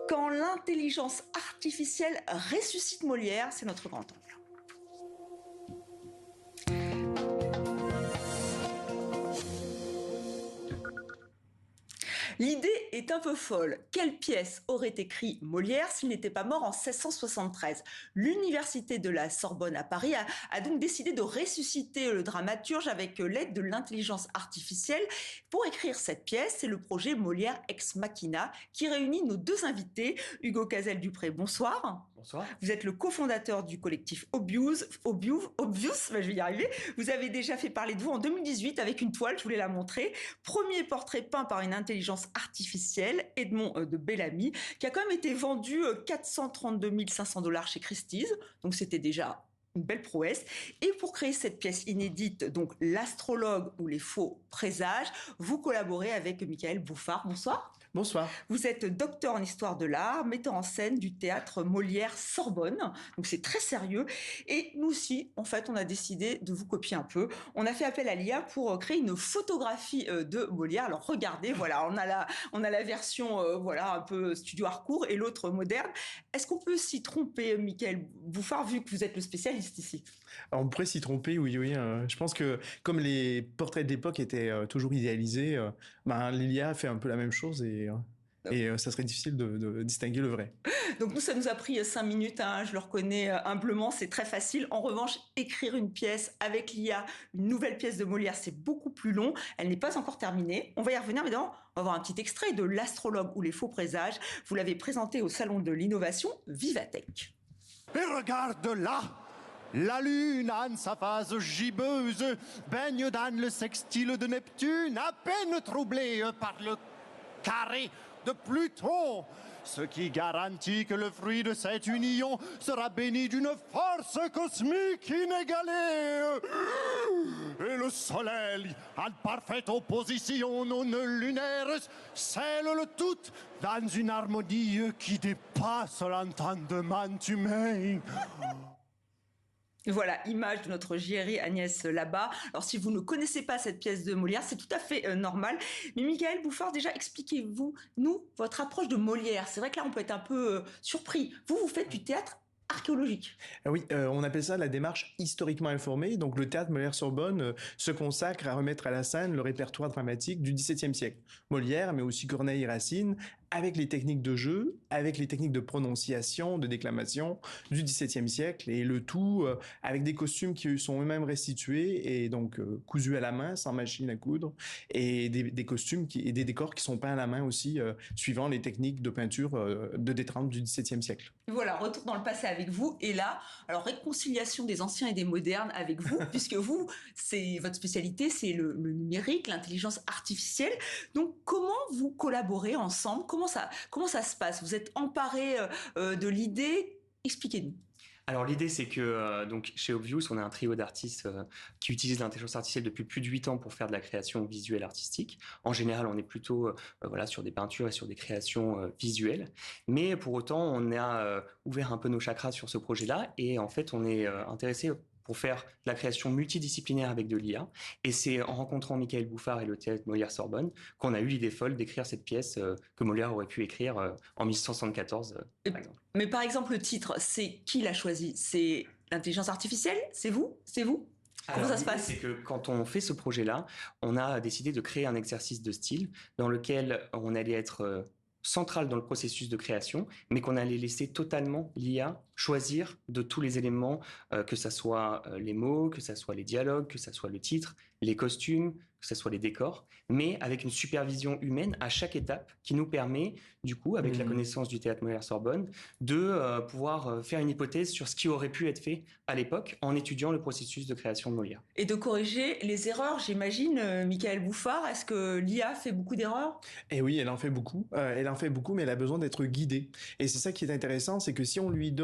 Quand l'intelligence artificielle ressuscite Molière, c'est notre grand angle. L'idée est un peu folle. Quelle pièce aurait écrit Molière s'il n'était pas mort en 1673? L'université de la Sorbonne à Paris a donc décidé de ressusciter le dramaturge avec l'aide de l'intelligence artificielle. Pour écrire cette pièce, c'est le projet Molière Ex Machina qui réunit nos deux invités. Hugo Cazel-Dupré, bonsoir. Bonsoir. Vous êtes le cofondateur du collectif Obvious, je vais y arriver. Vous avez déjà fait parler de vous en 2018 avec une toile, je voulais la montrer. Premier portrait peint par une intelligence artificielle, Edmond de Bellamy, qui a quand même été vendu 432 500 $ chez Christie's. Donc c'était déjà une belle prouesse. Et pour créer cette pièce inédite, donc l'astrologue ou les faux présages, vous collaborez avec Michael Bouffard. Bonsoir. Bonsoir. Vous êtes docteur en histoire de l'art, metteur en scène du théâtre Molière Sorbonne. Donc c'est très sérieux. Et nous aussi, en fait, on a décidé de vous copier un peu. On a fait appel à l'IA pour créer une photographie de Molière. Alors regardez, voilà, on a la version voilà un peu studio Harcourt et l'autre moderne. Est-ce qu'on peut s'y tromper, Michael Bouffard, vu que vous êtes le spécialiste ici? Alors, on pourrait s'y tromper, oui. Je pense que comme les portraits de l'époque étaient toujours idéalisés, l'IA fait un peu la même chose et ça serait difficile de distinguer le vrai. Donc nous, ça nous a pris 5 minutes, hein, je le reconnais humblement, c'est très facile. En revanche, écrire une pièce avec l'IA, une nouvelle pièce de Molière, c'est beaucoup plus long. Elle n'est pas encore terminée. On va y revenir, mais d'abord, on va voir un petit extrait de l'astrologue ou les faux présages. Vous l'avez présenté au Salon de l'Innovation Vivatech. Et regarde là, la lune, en sa phase gibbeuse, baigne dans le sextile de Neptune, à peine troublé par le carré de Pluton, ce qui garantit que le fruit de cette union sera béni d'une force cosmique inégalée. Et le soleil, en parfaite opposition non lunaire, scelle le tout dans une harmonie qui dépasse l'entendement humain. Voilà, image de notre JRI Agnès là-bas. Alors, si vous ne connaissez pas cette pièce de Molière, c'est tout à fait normal. Mais Michael Bouffard, déjà, expliquez-vous, votre approche de Molière. C'est vrai que là, on peut être un peu surpris. Vous faites du théâtre archéologique. Oui, on appelle ça la démarche historiquement informée. Donc le théâtre Molière-Sorbonne se consacre à remettre à la scène le répertoire dramatique du XVIIe siècle. Molière, mais aussi Corneille et Racine, avec les techniques de jeu, avec les techniques de prononciation, de déclamation du XVIIe siècle, et le tout avec des costumes qui sont eux-mêmes restitués et donc cousus à la main, sans machine à coudre, et des costumes et des décors qui sont peints à la main aussi, suivant les techniques de peinture de détrempe du XVIIe siècle. Voilà, retour dans le passé avec vous. Et là, alors réconciliation des anciens et des modernes avec vous, puisque vous, c'est votre spécialité, c'est le numérique, l'intelligence artificielle. Donc, comment vous collaborez ensemble? Comment ça se passe? Vous êtes emparé de l'idée? Expliquez-nous. Alors l'idée c'est que donc chez Obvious on a un trio d'artistes qui utilisent l'intelligence artificielle depuis plus de 8 ans pour faire de la création visuelle artistique. En général on est plutôt voilà sur des peintures et sur des créations visuelles, mais pour autant on a ouvert un peu nos chakras sur ce projet-là et en fait on est intéressé pour faire de la création multidisciplinaire avec de l'IA. Et c'est en rencontrant Michael Bouffard et le théâtre Molière-Sorbonne qu'on a eu l'idée folle d'écrire cette pièce que Molière aurait pu écrire en 1674, par exemple. Mais par exemple, le titre, c'est qui l'a choisi? C'est l'intelligence artificielle? C'est vous? C'est vous? Comment ça se passe? C'est que quand on fait ce projet-là, on a décidé de créer un exercice de style dans lequel on allait être central dans le processus de création, mais qu'on allait laisser totalement l'IA choisir de tous les éléments, que ça soit les mots, que ça soit les dialogues, que ça soit le titre, les costumes, que ce soit les décors, mais avec une supervision humaine à chaque étape qui nous permet, du coup, avec la connaissance du théâtre Molière-Sorbonne, de pouvoir faire une hypothèse sur ce qui aurait pu être fait à l'époque en étudiant le processus de création de Molière. Et de corriger les erreurs, j'imagine, Michael Bouffard. Est-ce que l'IA fait beaucoup d'erreurs? Eh oui, elle en fait beaucoup. Mais elle a besoin d'être guidée. Et c'est ça qui est intéressant, c'est que si on lui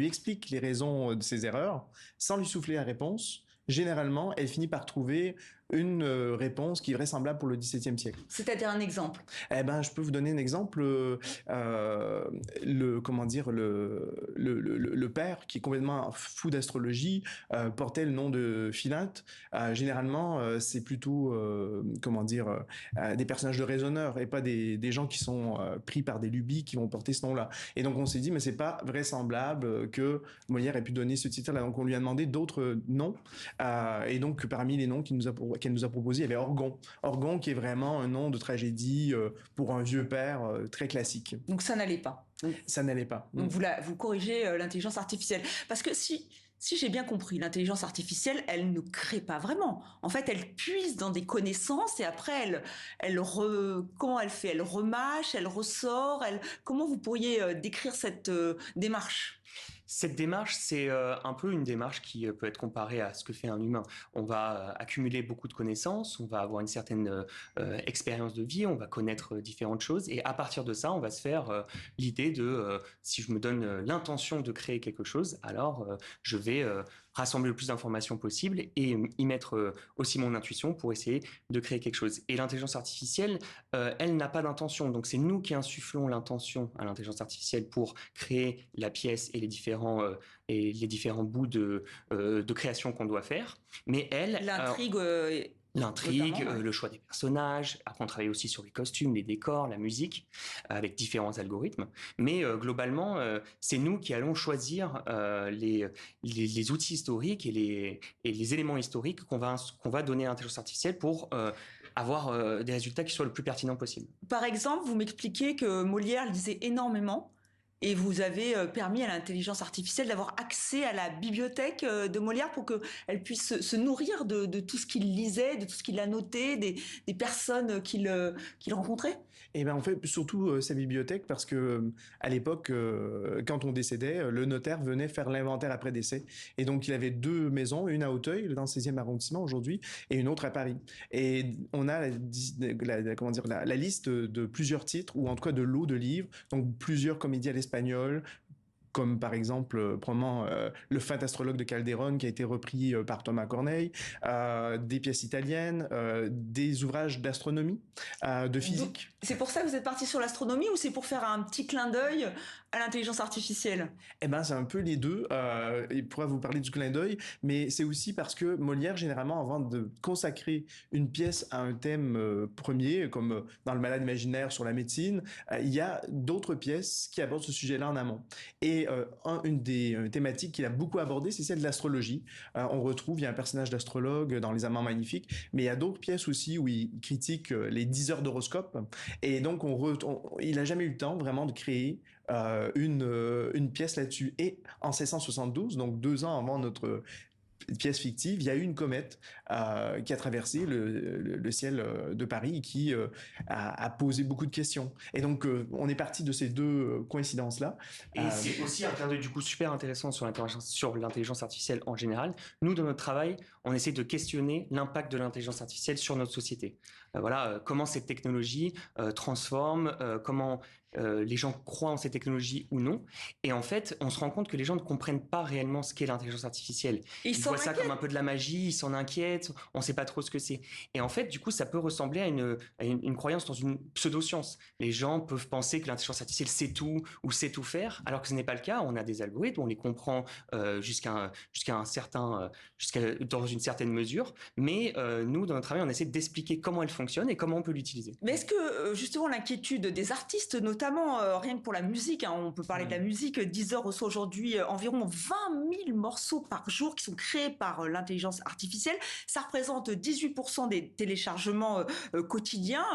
explique les raisons de ses erreurs, sans lui souffler la réponse, généralement, elle finit par trouver une réponse qui est vraisemblable pour le XVIIe siècle. C'est-à-dire un exemple. Eh ben, je peux vous donner un exemple. Le père, qui est complètement fou d'astrologie, portait le nom de Philinte. Généralement, c'est plutôt, des personnages de raisonneurs et pas des gens qui sont pris par des lubies qui vont porter ce nom-là. Et donc, on s'est dit, mais c'est pas vraisemblable que Molière ait pu donner ce titre-là. Donc, on lui a demandé d'autres noms. Et donc, parmi les noms qu'elle nous a proposés, il y avait Orgon. Orgon, qui est vraiment un nom de tragédie pour un vieux père très classique. Donc ça n'allait pas. Ça n'allait pas. Donc vous corrigez l'intelligence artificielle. Parce que si j'ai bien compris, l'intelligence artificielle, elle ne crée pas vraiment. En fait, elle puise dans des connaissances et après, comment elle fait? Elle remâche, elle ressort. Comment vous pourriez décrire cette démarche? Cette démarche, c'est un peu une démarche qui peut être comparée à ce que fait un humain. On va accumuler beaucoup de connaissances, on va avoir une certaine expérience de vie, on va connaître différentes choses, et à partir de ça, on va se faire l'idée de si je me donne l'intention de créer quelque chose, alors je vais rassembler le plus d'informations possible et y mettre aussi mon intuition pour essayer de créer quelque chose. Et l'intelligence artificielle, elle n'a pas d'intention, donc c'est nous qui insufflons l'intention à l'intelligence artificielle pour créer la pièce et les différents bouts de création qu'on doit faire. Mais elle... L'intrigue, le choix des personnages. Après, on travaille aussi sur les costumes, les décors, la musique, avec différents algorithmes. Mais globalement, c'est nous qui allons choisir les outils historiques et les éléments historiques qu'on va donner à l'intelligence artificielle pour avoir des résultats qui soient le plus pertinents possible. Par exemple, vous m'expliquez que Molière lisait énormément. Et vous avez permis à l'intelligence artificielle d'avoir accès à la bibliothèque de Molière pour qu'elle puisse se nourrir de tout ce qu'il lisait, de tout ce qu'il a noté, des personnes qu'il rencontrait. Et ben, on fait surtout sa bibliothèque parce que à l'époque, quand on décédait, le notaire venait faire l'inventaire après décès. Et donc, il avait 2 maisons, une à Auteuil, dans le 16e arrondissement aujourd'hui, et une autre à Paris. Et on a la liste de plusieurs titres, ou en tout cas de lots de livres, donc plusieurs comédies à l'espagnol, comme par exemple probablement le Fin astrologue de Calderon qui a été repris par Thomas Corneille, des pièces italiennes, des ouvrages d'astronomie, de physique. Donc, c'est pour ça que vous êtes parti sur l'astronomie ou c'est pour faire un petit clin d'œil à l'intelligence artificielle? Eh ben, c'est un peu les deux. Il pourra vous parler du clin d'œil, mais c'est aussi parce que Molière, généralement, avant de consacrer une pièce à un thème premier, comme dans Le Malade imaginaire sur la médecine, il y a d'autres pièces qui abordent ce sujet-là en amont. Et une des thématiques qu'il a beaucoup abordées, c'est celle de l'astrologie. Il y a un personnage d'astrologue dans Les Amants magnifiques, mais il y a d'autres pièces aussi où il critique les 10 heures d'horoscope. Et donc, il n'a jamais eu le temps vraiment de créer une pièce là-dessus. Et en 1672, donc 2 ans avant notre pièce fictive, il y a eu une comète qui a traversé le ciel de Paris et qui a posé beaucoup de questions. Et donc, on est parti de ces 2 coïncidences-là. Et c'est aussi un clin d'œil du coup super intéressant sur l'intelligence artificielle en général. Nous, dans notre travail, on essaie de questionner l'impact de l'intelligence artificielle sur notre société. Comment cette technologie transforme, comment les gens croient en ces technologies ou non. Et en fait, on se rend compte que les gens ne comprennent pas réellement ce qu'est l'intelligence artificielle. Ils voient ça comme un peu de la magie, ils s'en inquiètent, on ne sait pas trop ce que c'est. Et en fait, du coup, ça peut ressembler à une croyance dans une pseudo-science. Les gens peuvent penser que l'intelligence artificielle sait tout ou sait tout faire, alors que ce n'est pas le cas. On a des algorithmes, on les comprend dans une certaine mesure. Mais nous, dans notre travail, on essaie d'expliquer comment elle fonctionne et comment on peut l'utiliser. Mais est-ce que, justement, l'inquiétude des artistes, notamment rien que pour la musique, on peut parler de la musique, Deezer reçoit aujourd'hui environ 20 000 morceaux par jour qui sont créés par l'intelligence artificielle. Ça représente 18% des téléchargements quotidiens.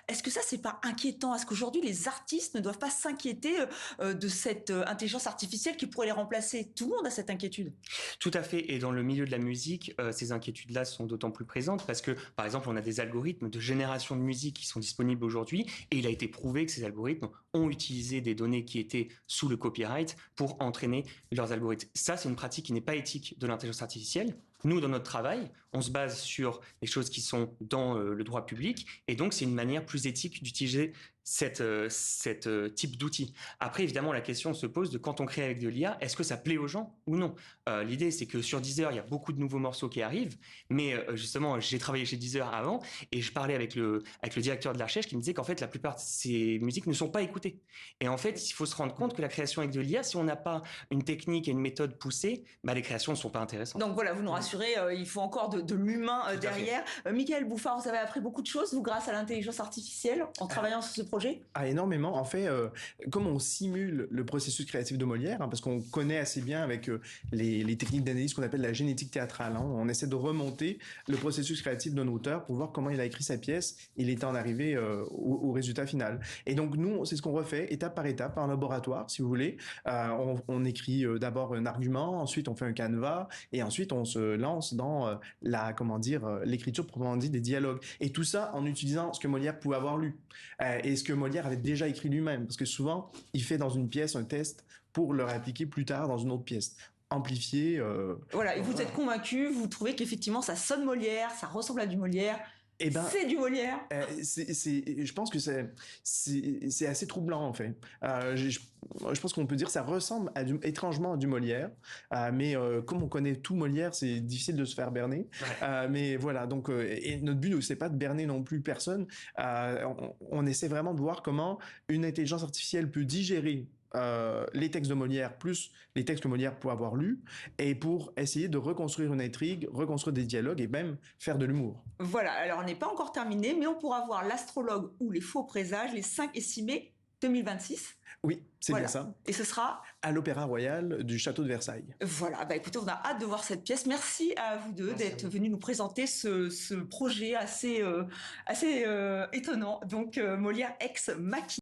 Est-ce que ça, c'est pas inquiétant? Est-ce qu'aujourd'hui, les artistes ne doivent pas s'inquiéter de cette intelligence artificielle qui pourrait les remplacer? Tout le monde a cette inquiétude. Tout à fait. Et dans le milieu de la musique, ces inquiétudes-là sont d'autant plus présentes parce que, par exemple, on a des algorithmes de génération de musique qui sont disponibles aujourd'hui et il a été prouvé que ces algorithmes ont utilisé des données qui étaient sous le copyright pour entraîner leurs algorithmes. Ça, c'est une pratique qui n'est pas éthique de l'intelligence artificielle. Nous, dans notre travail, on se base sur les choses qui sont dans le droit public et donc c'est une manière plus éthique d'utiliser type d'outil. Après, évidemment, la question se pose de quand on crée avec de l'IA, est-ce que ça plaît aux gens ou non? L'idée, c'est que sur Deezer, il y a beaucoup de nouveaux morceaux qui arrivent, mais justement, j'ai travaillé chez Deezer avant et je parlais avec le directeur de la recherche qui me disait qu'en fait, la plupart de ces musiques ne sont pas écoutées. Et en fait, il faut se rendre compte que la création avec de l'IA, si on n'a pas une technique et une méthode poussée, les créations ne sont pas intéressantes. Donc voilà, vous nous rassurez, il faut encore de l'humain derrière. Michael Bouffard, vous avez appris beaucoup de choses, vous, grâce à l'intelligence artificielle, en travaillant sur ce projet? Énormément. En fait, comme on simule le processus créatif de Molière, parce qu'on connaît assez bien avec les techniques d'analyse qu'on appelle la génétique théâtrale, on essaie de remonter le processus créatif d'un auteur pour voir comment il a écrit sa pièce, il est en arrivé au résultat final. Et donc nous, c'est ce qu'on refait étape par étape, en laboratoire, si vous voulez. On écrit d'abord un argument, ensuite on fait un canevas, et ensuite on se lance dans l'écriture proprement dit des dialogues. Et tout ça en utilisant ce que Molière pouvait avoir lu, et ce que Molière avait déjà écrit lui-même, parce que souvent il fait dans une pièce un test pour le réappliquer plus tard dans une autre pièce amplifié. Voilà, et vous êtes convaincu, vous trouvez qu'effectivement ça sonne Molière, ça ressemble à du Molière? C'est du Molière. Je pense que c'est assez troublant en fait. Je pense qu'on peut dire que ça ressemble étrangement à du Molière, mais comme on connaît tout Molière, c'est difficile de se faire berner. Ouais. Mais voilà, donc et notre but c'est pas de berner non plus personne. On essaie vraiment de voir comment une intelligence artificielle peut digérer les textes de Molière plus les textes que Molière peut avoir lus, et pour essayer de reconstruire une intrigue, reconstruire des dialogues et même faire de l'humour. Voilà, alors on n'est pas encore terminé, mais on pourra voir l'astrologue ou les faux présages les 5 et 6 mai 2026. Oui, c'est bien ça. Et ce sera à l'Opéra Royal du Château de Versailles. Voilà, écoutez, on a hâte de voir cette pièce. Merci à vous deux d'être venus nous présenter ce projet assez étonnant. Donc Molière ex machina.